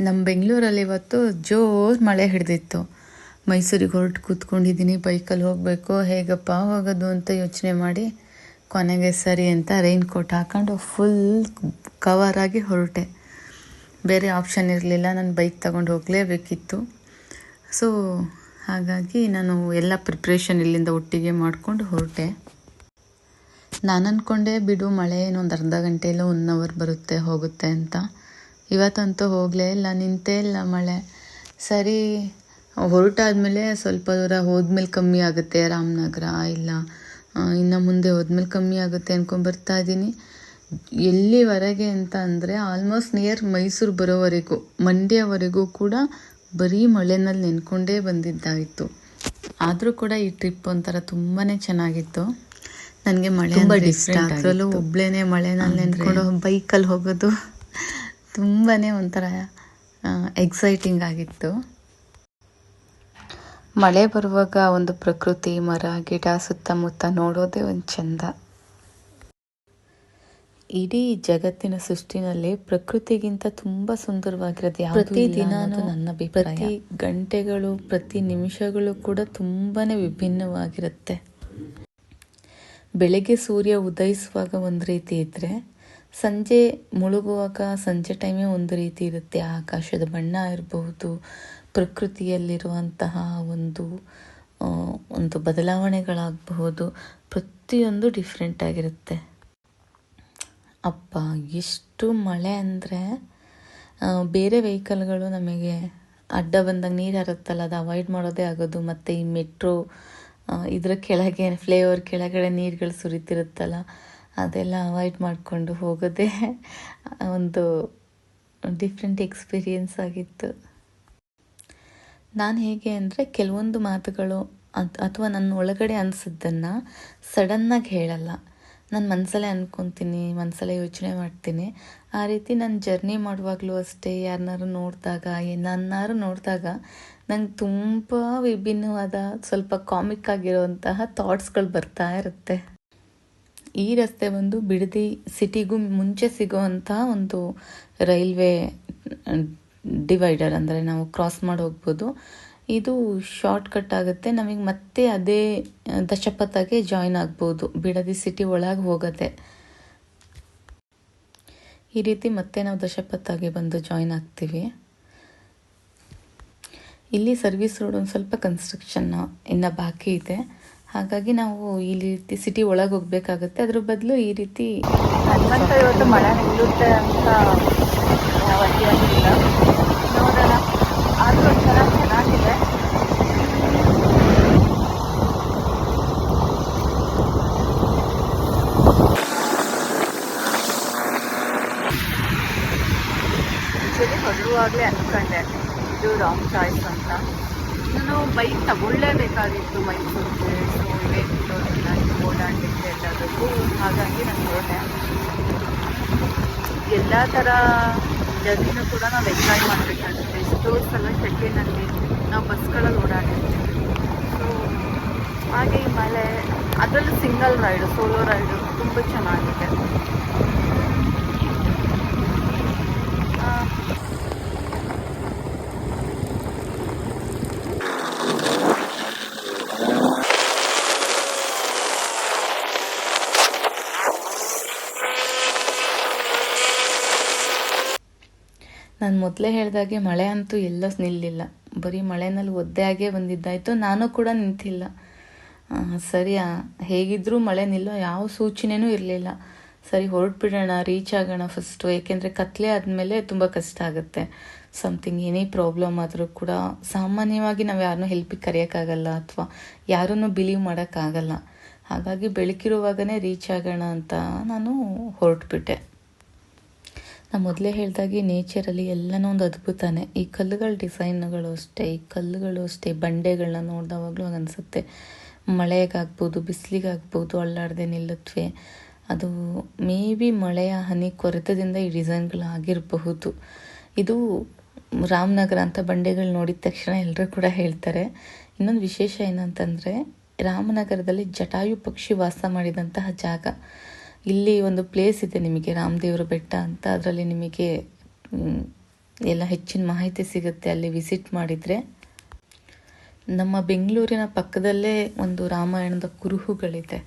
ನಮ್ಮ ಬೆಂಗಳೂರಲ್ಲಿ ಇವತ್ತು ಜೋರು ಮಳೆ ಹಿಡಿದಿತ್ತು. ಮೈಸೂರಿಗೆ ಹೊರಟು ಕೂತ್ಕೊಂಡಿದ್ದೀನಿ. ಬೈಕಲ್ಲಿ ಹೋಗಬೇಕು, ಹೇಗಪ್ಪ ಹೋಗೋದು ಅಂತ ಯೋಚನೆ ಮಾಡಿ ಕೊನೆಗೆ ಸರಿ ಅಂತ ರೈನ್ ಕೋಟ್ ಹಾಕೊಂಡು ಫುಲ್ ಕವರಾಗಿ ಹೊರಟೆ. ಬೇರೆ ಆಪ್ಷನ್ ಇರಲಿಲ್ಲ, ನಾನು ಬೈಕ್ ತಗೊಂಡು ಹೋಗಲೇಬೇಕಿತ್ತು. ಸೊ ಹಾಗಾಗಿ ನಾನು ಎಲ್ಲ ಪ್ರಿಪ್ರೇಷನ್ ಇಲ್ಲಿಂದ ಒಟ್ಟಿಗೆ ಮಾಡಿಕೊಂಡು ಹೊರಟೆ. ನಾನು ಅಂದ್ಕೊಂಡೆ ಬಿಡು ಮಳೆ ಇನ್ನೊಂದು ಅರ್ಧ ಗಂಟೆಯಲ್ಲೋ 1 ಅವರ್ ಬರುತ್ತೆ ಹೋಗುತ್ತೆ ಅಂತ. ಇವತ್ತಂತೂ ಹೋಗಲೇ ಇಲ್ಲ, ನಿಂತೇ ಇಲ್ಲ ಮಳೆ. ಸರಿ ಹೊರಟಾದ್ಮೇಲೆ ಸ್ವಲ್ಪ ದೂರ ಹೋದ್ಮೇಲೆ ಕಮ್ಮಿ ಆಗುತ್ತೆ, ರಾಮನಗರ ಇಲ್ಲ ಇನ್ನು ಮುಂದೆ ಹೋದ್ಮೇಲೆ ಕಮ್ಮಿ ಆಗುತ್ತೆ ಅಂದ್ಕೊಂಡು ಬರ್ತಾ ಇದ್ದೀನಿ. ಎಲ್ಲಿವರೆಗೆ ಅಂತ ಅಂದರೆ ಆಲ್ಮೋಸ್ಟ್ ನಿಯರ್ ಮೈಸೂರು ಬರೋವರೆಗೂ, ಮಂಡ್ಯವರೆಗೂ ಕೂಡ ಬರೀ ಮಳೆನಲ್ಲಿ ನೆನ್ಕೊಂಡೇ ಬಂದಿದ್ದಾಯಿತು. ಆದರೂ ಕೂಡ ಈ ಟ್ರಿಪ್ ಒಂಥರ ತುಂಬಾ ಚೆನ್ನಾಗಿತ್ತು. ನನಗೆ ಮಳೆ ತುಂಬ ಡಿಫ್ರೆಂಟ್, ಅದರಲ್ಲೂ ಒಬ್ಬಳೇ ಮಳೆನಲ್ಲಿ ನೆನ್ಕೊಂಡು ಬೈಕಲ್ಲಿ ಹೋಗೋದು ತುಂಬಾ ಒಂಥರ ಎಕ್ಸೈಟಿಂಗ್ ಆಗಿತ್ತು. ಮಳೆ ಬರುವಾಗ ಒಂದು ಪ್ರಕೃತಿ, ಮರ ಗಿಡ ಸುತ್ತಮುತ್ತ ನೋಡೋದೇ ಒಂದು ಚಂದ. ಇಡೀ ಜಗತ್ತಿನ ಸೃಷ್ಟಿನಲ್ಲಿ ಪ್ರಕೃತಿಗಿಂತ ತುಂಬ ಸುಂದರವಾಗಿರೋದು ಪ್ರತಿ ದಿನ ನನ್ನ ಪ್ರತಿ ಗಂಟೆಗಳು, ಪ್ರತಿ ನಿಮಿಷಗಳು ಕೂಡ ತುಂಬಾ ವಿಭಿನ್ನವಾಗಿರುತ್ತೆ. ಬೆಳಗ್ಗೆ ಸೂರ್ಯ ಉದಯಿಸುವಾಗ ಒಂದು ರೀತಿ ಇದ್ದರೆ, ಸಂಜೆ ಮುಳುಗುವಾಗ ಸಂಜೆ ಟೈಮೇ ಒಂದು ರೀತಿ ಇರುತ್ತೆ. ಆಕಾಶದ ಬಣ್ಣ ಇರಬಹುದು, ಪ್ರಕೃತಿಯಲ್ಲಿರುವಂತಹ ಒಂದು ಬದಲಾವಣೆಗಳಾಗಬಹುದು, ಪ್ರತಿಯೊಂದು ಡಿಫ್ರೆಂಟ್ ಆಗಿರುತ್ತೆ. ಅಪ್ಪ ಎಷ್ಟು ಮಳೆ ಅಂದರೆ ಬೇರೆ ವೆಹಿಕಲ್ಗಳು ನಮಗೆ ಅಡ್ಡ ಬಂದಾಗ ನೀರು ಹರುತ್ತಲ್ಲ, ಅದು ಅವಾಯ್ಡ್ ಮಾಡೋದೇ ಆಗೋದು. ಮತ್ತು ಈ ಮೆಟ್ರೋ ಇದರ ಕೆಳಗೆ ಫ್ಲೇವರ್ ಕೆಳಗಡೆ ನೀರುಗಳು ಸುರಿತಿರುತ್ತಲ್ಲ, ಅದೆಲ್ಲ ಅವಾಯ್ಡ್ ಮಾಡಿಕೊಂಡು ಹೋಗೋದೇ ಒಂದು ಡಿಫ್ರೆಂಟ್ ಎಕ್ಸ್ಪೀರಿಯೆನ್ಸ್ ಆಗಿತ್ತು. ನಾನು ಹೇಗೆ ಅಂದರೆ ಕೆಲವೊಂದು ಮಾತುಗಳು ಅಥವಾ ನನ್ನ ಒಳಗಡೆ ಅನಿಸಿದ್ದನ್ನು ಸಡನ್ನಾಗಿ ಹೇಳಲ್ಲ. ನಾನು ಮನಸಲ್ಲೇ ಅಂದ್ಕೊತೀನಿ, ಮನಸಲ್ಲೇ ಯೋಚನೆ ಮಾಡ್ತೀನಿ. ಆ ರೀತಿ ನಾನು ಜರ್ನಿ ಮಾಡುವಾಗಲೂ ಅಷ್ಟೇ, ಯಾರನ್ನಾರು ನೋಡಿದಾಗ ನನ್ನಾರು ನೋಡಿದಾಗ ನಂಗೆ ತುಂಬ ವಿಭಿನ್ನವಾದ ಸ್ವಲ್ಪ ಕಾಮಿಕ್ ಆಗಿರುವಂತಹ ಥಾಟ್ಸ್ಗಳು ಬರ್ತಾ ಇರುತ್ತೆ. ಈ ರಸ್ತೆ ಬಂದು ಬಿಡದಿ ಸಿಟಿಗೂ ಮುಂಚೆ ಸಿಗೋವಂಥ ಒಂದು ರೈಲ್ವೆ ಡಿವೈಡರ್, ಅಂದರೆ ನಾವು ಕ್ರಾಸ್ ಮಾಡಿ ಹೋಗ್ಬೋದು. ಇದು ಶಾರ್ಟ್ ಕಟ್ ಆಗುತ್ತೆ, ನಮಗೆ ಮತ್ತೆ ಅದೇ ದಶಪಥಗೆ ಜಾಯಿನ್ ಆಗ್ಬೋದು. ಬಿಡದಿ ಸಿಟಿ ಒಳಗೆ ಹೋಗುತ್ತೆ. ಈ ರೀತಿ ಮತ್ತೆ ನಾವು ದಶಪಥಗೆ ಬಂದು ಜಾಯಿನ್ ಆಗ್ತೀವಿ. ಇಲ್ಲಿ ಸರ್ವಿಸ್ ರೋಡ್ ಒಂದು ಸ್ವಲ್ಪ ಕನ್ಸ್ಟ್ರಕ್ಷನ್ ಇನ್ನು ಬಾಕಿ ಇದೆ. ಹಾಗಾಗಿ ನಾವು ಈ ರೀತಿ ಸಿಟಿ ಒಳಗೆ ಹೋಗ್ಬೇಕಾಗತ್ತೆ. ಅದ್ರ ಬದಲು ಈ ರೀತಿ ಇವತ್ತು ಮಳೆ ನಿಲ್ಲುತ್ತೆ ಅಂತ ಅವತ್ತಿಲ್ಲ, ನೋಡೋಣ. ಆದರೂ ಒಂಥರ ಚೆನ್ನಾಗಿದೆ. ಆ್ಯಕ್ಚುಲಿ ಹೊರಡುವಾಗಲೇ ಅಂದ್ಕೊಂಡೆ ಇದು ರಾಂಗ್ ಚಾಯ್ಸ್ ಅಂತ. ನಾನು ಬೈಕ್ ತಗೊಳ್ಳೇಬೇಕಾಗಿತ್ತು ಮೈಸೂರಿಗೆ, ಸೊ ಇವೆಂಟು ಓಡಾಡಲಿಕ್ಕೆ ಎಲ್ಲದಕ್ಕೂ. ಹಾಗಾಗಿ ನಾನು ಹೊರಟೆ. ಎಲ್ಲ ಥರ ಜರ್ನಿನೂ ಕೂಡ ನಾವು ಎಂಜಾಯ್ ಮಾಡಬೇಕಾಗುತ್ತೆ. ಎಷ್ಟೋ ಸಲ ಸೆಕೆಂಡಲ್ಲಿ ನಾವು ಬಸ್ಗಳಲ್ಲಿ ಓಡಾಡಿರ್ತೀವಿ. ಸೊ ಹಾಗೆ ಈ ಮಳೆ, ಅದರಲ್ಲೂ ಸಿಂಗಲ್ ರೈಡು, ಸೋಲೋ ರೈಡು ತುಂಬ ಚೆನ್ನಾಗಿದೆ. ನಾನು ಮೊದಲೇ ಹೇಳಿದಾಗೆ ಮಳೆ ಅಂತೂ ಎಲ್ಲ ನಿಲ್ಲಿಲ್ಲ. ಬರೀ ಮಳೆನಲ್ಲಿ ಒದ್ದೆ ಆಗೇ ಬಂದಿದ್ದಾಯಿತು. ನಾನು ಕೂಡ ನಿಂತಿಲ್ಲ. ಸರಿ, ಹೇಗಿದ್ದರೂ ಮಳೆ ನಿಲ್ಲೋ ಯಾವ ಸೂಚನೆಯೂ ಇರಲಿಲ್ಲ. ಸರಿ ಹೊರಟ್ಬಿಡೋಣ, ರೀಚ್ ಆಗೋಣ ಫಸ್ಟು. ಏಕೆಂದರೆ ಕತ್ಲೆ ಆದಮೇಲೆ ತುಂಬ ಕಷ್ಟ ಆಗುತ್ತೆ. ಸಮಥಿಂಗ್ ಏನೇ ಪ್ರಾಬ್ಲಮ್ ಆದರೂ ಕೂಡ ಸಾಮಾನ್ಯವಾಗಿ ನಾವು ಯಾರನ್ನೂ ಹೆಲ್ಪಿಗೆ ಕರೆಯೋಕ್ಕಾಗಲ್ಲ, ಅಥವಾ ಯಾರನ್ನೂ ಬಿಲೀವ್ ಮಾಡೋಕ್ಕಾಗಲ್ಲ. ಹಾಗಾಗಿ ಬೆಳಕಿರುವಾಗಲೇ ರೀಚ್ ಆಗೋಣ ಅಂತ ನಾನು ಹೊರಟ್ಬಿಟ್ಟೆ. ನಾನು ಮೊದಲೇ ಹೇಳಿದಾಗೆ ನೇಚರಲ್ಲಿ ಎಲ್ಲನೂ ಒಂದು ಅದ್ಭುತನೇ. ಈ ಕಲ್ಲುಗಳ ಡಿಸೈನ್ಗಳು ಅಷ್ಟೇ, ಈ ಕಲ್ಲುಗಳು ಅಷ್ಟೇ, ಬಂಡೆಗಳನ್ನ ನೋಡಿದವಾಗಲೂ ಅನಿಸುತ್ತೆ. ಮಳೆಗಾಗ್ಬೋದು, ಬಿಸಿಲಿಗಾಗ್ಬೋದು, ಅಳ್ಳಾಡದೆ ನಿಲ್ಲುತ್ತವೆ. ಅದು ಮೇ ಬಿ ಮಳೆಯ ಹನಿ ಕೊರೆತದಿಂದ ಈ ಡಿಸೈನ್ಗಳು ಆಗಿರಬಹುದು. ಇದು ರಾಮನಗರ ಅಂತ ಬಂಡೆಗಳು ನೋಡಿದ ತಕ್ಷಣ ಎಲ್ಲರೂ ಕೂಡ ಹೇಳ್ತಾರೆ. ಇನ್ನೊಂದು ವಿಶೇಷ ಏನಂತಂದರೆ, ರಾಮನಗರದಲ್ಲಿ ಜಟಾಯು ಪಕ್ಷಿ ವಾಸ ಮಾಡಿದಂತಹ ಜಾಗ. ಇಲ್ಲಿ ಒಂದು ಪ್ಲೇಸ್ ಇದೆ ನಿಮಗೆ, ರಾಮದೇವರ ಬೆಟ್ಟ ಅಂತ. ಅದರಲ್ಲಿ ನಿಮಗೆ ಎಲ್ಲ ಹೆಚ್ಚಿನ ಮಾಹಿತಿ ಸಿಗುತ್ತೆ ಅಲ್ಲಿ ವಿಸಿಟ್ ಮಾಡಿದರೆ. ನಮ್ಮ ಬೆಂಗಳೂರಿನ ಪಕ್ಕದಲ್ಲೇ ಒಂದು ರಾಮಾಯಣದ ಕುರುಹುಗಳಿದೆ.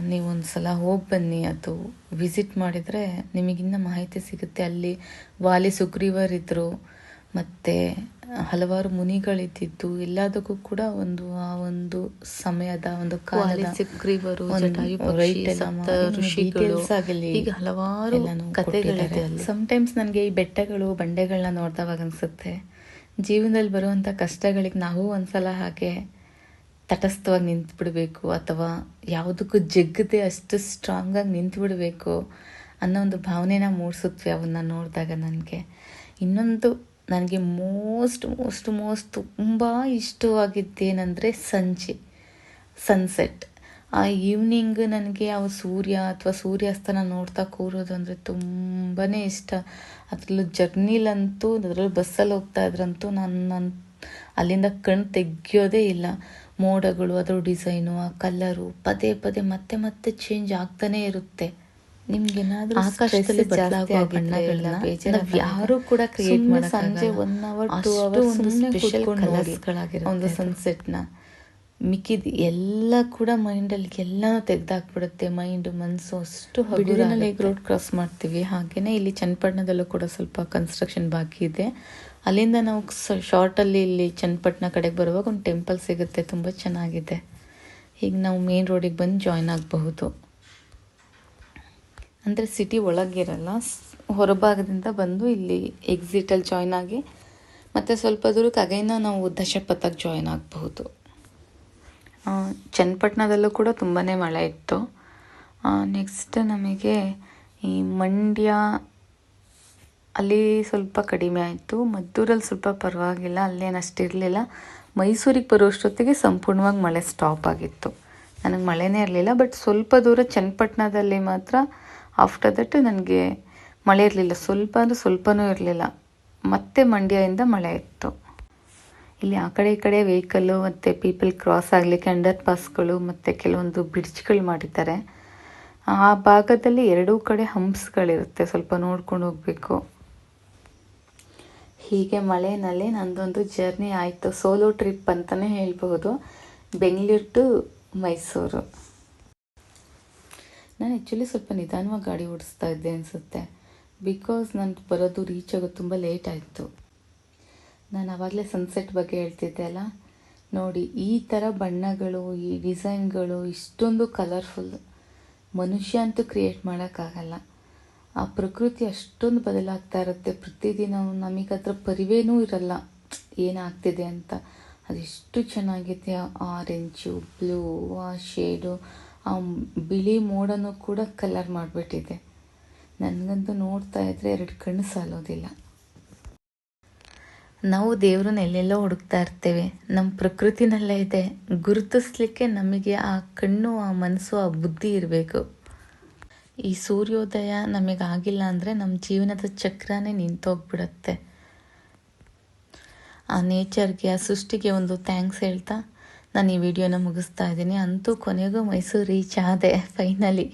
ನೀವೊಂದು ಸಲ ಹೋಗಿ ಬನ್ನಿ, ಅದು ವಿಸಿಟ್ ಮಾಡಿದರೆ ನಿಮಗಿನ್ನ ಮಾಹಿತಿ ಸಿಗುತ್ತೆ. ಅಲ್ಲಿ ವಾಲಿ ಸುಗ್ರೀವರಿದ್ದರು, ಮತ್ತು ಹಲವಾರು ಮುನಿಗಳಿದ್ದಿದ್ದು, ಎಲ್ಲದಕ್ಕೂ ಕೂಡ ಆ ಒಂದು ಸಮಯದ ಒಂದು ಕಾಲದ ಸುಗ್ರೀವರು, ಋಷಿಗಳು, ಈಗ ಹಲವಾರು ಕಥೆಗಳಿದೆ. ಸಮ್ಟೈಮ್ಸ್ ನನಗೆ ಈ ಬೆಟ್ಟಗಳು ಬಂಡೆಗಳನ್ನ ನೋಡಿದವಾಗ ಅನಿಸುತ್ತೆ, ಜೀವನದಲ್ಲಿ ಬರುವಂಥ ಕಷ್ಟಗಳಿಗೆ ನಾವು ಒಂದ್ಸಲ ಹಾಗೆ ತಟಸ್ಥವಾಗಿ ನಿಂತು ಬಿಡಬೇಕು, ಅಥವಾ ಯಾವುದಕ್ಕೂ ಜಗ್ಗದೆ ಅಷ್ಟು ಸ್ಟ್ರಾಂಗಾಗಿ ನಿಂತು ಬಿಡಬೇಕು ಅನ್ನೋ ಒಂದು ಭಾವನೆನ ಮೂಡಿಸುತ್ತವೆ ಅವನ್ನ ನೋಡಿದಾಗ. ಇನ್ನೊಂದು ನನಗೆ ತುಂಬ ಇಷ್ಟವಾಗಿದ್ದೇನೆಂದರೆ ಸನ್ಸೆಟ್. ಆ ಈವ್ನಿಂಗ್ ನನಗೆ ಆ ಸೂರ್ಯ ಅಥವಾ ಸೂರ್ಯಾಸ್ತನ ನೋಡ್ತಾ ಕೂರೋದು ಅಂದರೆ ತುಂಬಾ ಇಷ್ಟ. ಅದರಲ್ಲೂ ಜರ್ನಿಲಂತೂ, ಅದರಲ್ಲೂ ಬಸ್ಸಲ್ಲಿ ಹೋಗ್ತಾ ಇದ್ರಂತೂ ನಾನು ಅಲ್ಲಿಂದ ಕಣ್ಣು ತೆಗಿಯೋದೇ ಇಲ್ಲ. ಮೋಡಗಳು, ಅದರ ಡಿಸೈನು, ಆ ಕಲರು ಪದೇ ಪದೇ ಮತ್ತೆ ಮತ್ತೆ ಚೇಂಜ್ ಆಗ್ತಾನೆ ಇರುತ್ತೆ. ನಿಮ್ಗೇನಾದ್ರೂ ಆಕಾಶದಲ್ಲಿ ಬದಲಾಗುವ ಬಣ್ಣಗಳನ್ನ ಯಾರು ಕೂಡ ಕ್ರಿಯೇಟ್ ಮಾಡಿ ಸಂಜೆ 1 hour 2 hours ಒಂದು ಸ್ಪೆಷಲ್ ಕಲರ್ಸ್ಗಳಾಗಿರೋ ಒಂದು ಸನ್ಸೆಟ್ನ ಮಿಕ್ಕಿದ ಎಲ್ಲ ಕೂಡ ಮೈಂಡಲ್ಲಿ ಎಲ್ಲನೂ ತೆಗೆದಾಕ್ಬಿಡುತ್ತೆ. ಮನಸ್ಸು ಅಷ್ಟು ಬಿಡುವಿನಲ್ಲಿ ಹೇಗೆ ರೋಡ್ ಕ್ರಾಸ್ ಮಾಡ್ತೀವಿ ಹಾಗೆಯೇ ಇಲ್ಲಿ ಚನ್ನಪಟ್ಟಣದಲ್ಲೂ ಕೂಡ ಸ್ವಲ್ಪ ಕನ್ಸ್ಟ್ರಕ್ಷನ್ ಬಾಕಿ ಇದೆ. ಅಲ್ಲಿಂದ ನಾವು ಶಾರ್ಟಲ್ಲಿ ಇಲ್ಲಿ ಚನ್ನಪಟ್ಟಣ ಕಡೆಗೆ ಬರುವಾಗ ಒಂದು ಟೆಂಪಲ್ ಸಿಗುತ್ತೆ, ತುಂಬ ಚೆನ್ನಾಗಿದೆ. ಈಗ ನಾವು ಮೇನ್ ರೋಡಿಗೆ ಬಂದು ಜಾಯ್ನ್ ಆಗಬಹುದು. ಅಂದರೆ ಸಿಟಿ ಒಳಗಿರಲ್ಲ, ಹೊರಭಾಗದಿಂದ ಬಂದು ಇಲ್ಲಿ ಎಕ್ಸಿಟಲ್ಲಿ ಜಾಯ್ನ್ ಆಗಿ ಮತ್ತು ಸ್ವಲ್ಪ ದೂರಕ್ಕೆ ಅಗೈನ ನಾವು ದಶಪಥಕ್ಕೆ ಜಾಯ್ನ್ ಆಗಬಹುದು. ಚನ್ನಪಟ್ಟಣದಲ್ಲೂ ಕೂಡ ತುಂಬಾ ಮಳೆ ಇತ್ತು. ನೆಕ್ಸ್ಟ್ ನಮಗೆ ಈ ಮಂಡ್ಯ ಅಲ್ಲಿ ಸ್ವಲ್ಪ ಕಡಿಮೆ ಆಯಿತು. ಮದ್ದೂರಲ್ಲಿ ಸ್ವಲ್ಪ ಪರವಾಗಿಲ್ಲ, ಅಲ್ಲೇನು ಅಷ್ಟಿರಲಿಲ್ಲ. ಮೈಸೂರಿಗೆ ಬರೋಷ್ಟೊತ್ತಿಗೆ ಸಂಪೂರ್ಣವಾಗಿ ಮಳೆ ಸ್ಟಾಪ್ ಆಗಿತ್ತು. ನನಗೆ ಮಳೆನೇ ಇರಲಿಲ್ಲ, ಬಟ್ ಸ್ವಲ್ಪ ದೂರ ಚನ್ನಪಟ್ಟಣದಲ್ಲಿ ಮಾತ್ರ ಆಫ್ಟರ್ ದಟ್ ನನಗೆ ಮಳೆ ಇರಲಿಲ್ಲ. ಸ್ವಲ್ಪ ಅಂದರೆ ಸ್ವಲ್ಪನೂ ಇರಲಿಲ್ಲ. ಮತ್ತೆ ಮಂಡ್ಯದಿಂದ ಮಳೆ ಇತ್ತು. ಇಲ್ಲಿ ಆ ಕಡೆ ಈ ಕಡೆ ವೆಹಿಕಲ್ಲು ಮತ್ತು ಪೀಪಲ್ ಕ್ರಾಸ್ ಆಗಲಿಕ್ಕೆ ಅಂಡರ್ ಪಾಸ್ಗಳು ಮತ್ತು ಕೆಲವೊಂದು ಬ್ರಿಡ್ಜ್ಗಳು ಮಾಡಿದ್ದಾರೆ. ಆ ಭಾಗದಲ್ಲಿ ಎರಡೂ ಕಡೆ ಹಂಪ್ಸ್ಗಳಿರುತ್ತೆ, ಸ್ವಲ್ಪ ನೋಡ್ಕೊಂಡು ಹೋಗಬೇಕು. ಹೀಗೆ ಮಳೆಯಲ್ಲಿ ನಂದೊಂದು ಜರ್ನಿ ಆಯಿತು. ಸೋಲೋ ಟ್ರಿಪ್ ಅಂತಲೇ ಹೇಳ್ಬೋದು, ಬೆಂಗಳೂರು ಟು ಮೈಸೂರು. ನಾನು ಆ್ಯಕ್ಚುಲಿ ಸ್ವಲ್ಪ ನಿಧಾನವಾಗಿ ಗಾಡಿ ಓಡಿಸ್ತಾ ಇದ್ದೆ ಅನಿಸುತ್ತೆ, ಬಿಕಾಸ್ ನಾನು ಬರೋದು ರೀಚ್ ಆಗೋದು ತುಂಬ ಲೇಟ್ ಆಯಿತು. ನಾನು ಆವಾಗಲೇ ಸನ್ಸೆಟ್ ಬಗ್ಗೆ ಹೇಳ್ತಿದ್ದೆ ಅಲ್ಲ, ನೋಡಿ ಈ ಥರ ಬಣ್ಣಗಳು, ಈ ಡಿಸೈನ್ಗಳು, ಇಷ್ಟೊಂದು ಕಲರ್ಫುಲ್ ಮನುಷ್ಯ ಅಂತೂ ಕ್ರಿಯೇಟ್ ಮಾಡೋಕ್ಕಾಗಲ್ಲ. ಆ ಪ್ರಕೃತಿ ಅಷ್ಟೊಂದು ಬದಲಾಗ್ತಾ ಇರುತ್ತೆ ಪ್ರತಿದಿನ. ನಮಗೆ ಅದರ ಪರಿವೇನೂ ಇರಲ್ಲ ಏನಾಗ್ತಿದೆ ಅಂತ. ಅದೆಷ್ಟು ಚೆನ್ನಾಗಿದೆ. ಆರೆಂಜು, ಬ್ಲೂ, ಆ ಶೇಡು, ಆ ಬಿಳಿ ಮೋಡನೂ ಕೂಡ ಕಲರ್ ಮಾಡಿಬಿಟ್ಟಿದೆ. ನನಗಂತೂ ನೋಡ್ತಾ ಇದ್ದರೆ 2 ಕಣ್ಣು ಸಾಲೋದಿಲ್ಲ. ನಾವು ದೇವ್ರನ್ನ ಎಲ್ಲೆಲ್ಲೋ ಹುಡುಕ್ತಾ ಇರ್ತೇವೆ, ನಮ್ಮ ಪ್ರಕೃತಿನಲ್ಲೇ ಇದೆ. ಗುರುತಿಸ್ಲಿಕ್ಕೆ ನಮಗೆ ಆ ಕಣ್ಣು, ಆ ಮನಸ್ಸು, ಆ ಬುದ್ಧಿ ಇರಬೇಕು. ಈ ಸೂರ್ಯೋದಯ ನಮಗಾಗಿಲ್ಲ ಅಂದರೆ ನಮ್ಮ ಜೀವನದ ಚಕ್ರನೇ ನಿಂತೋಗ್ಬಿಡುತ್ತೆ. ಆ ನೇಚರ್ಗೆ, ಆ ಸೃಷ್ಟಿಗೆ ಒಂದು ಥ್ಯಾಂಕ್ಸ್ ಹೇಳ್ತಾ ನಾನು ಈ ವಿಡಿಯೋನ ಮುಗಿಸ್ತಾ ಇದ್ದೀನಿ. ಅಂತೂ ಕೊನೆಗೂ ಮೈಸೂರು ರೀಚ್ ಆದೆ ಫೈನಲಿ.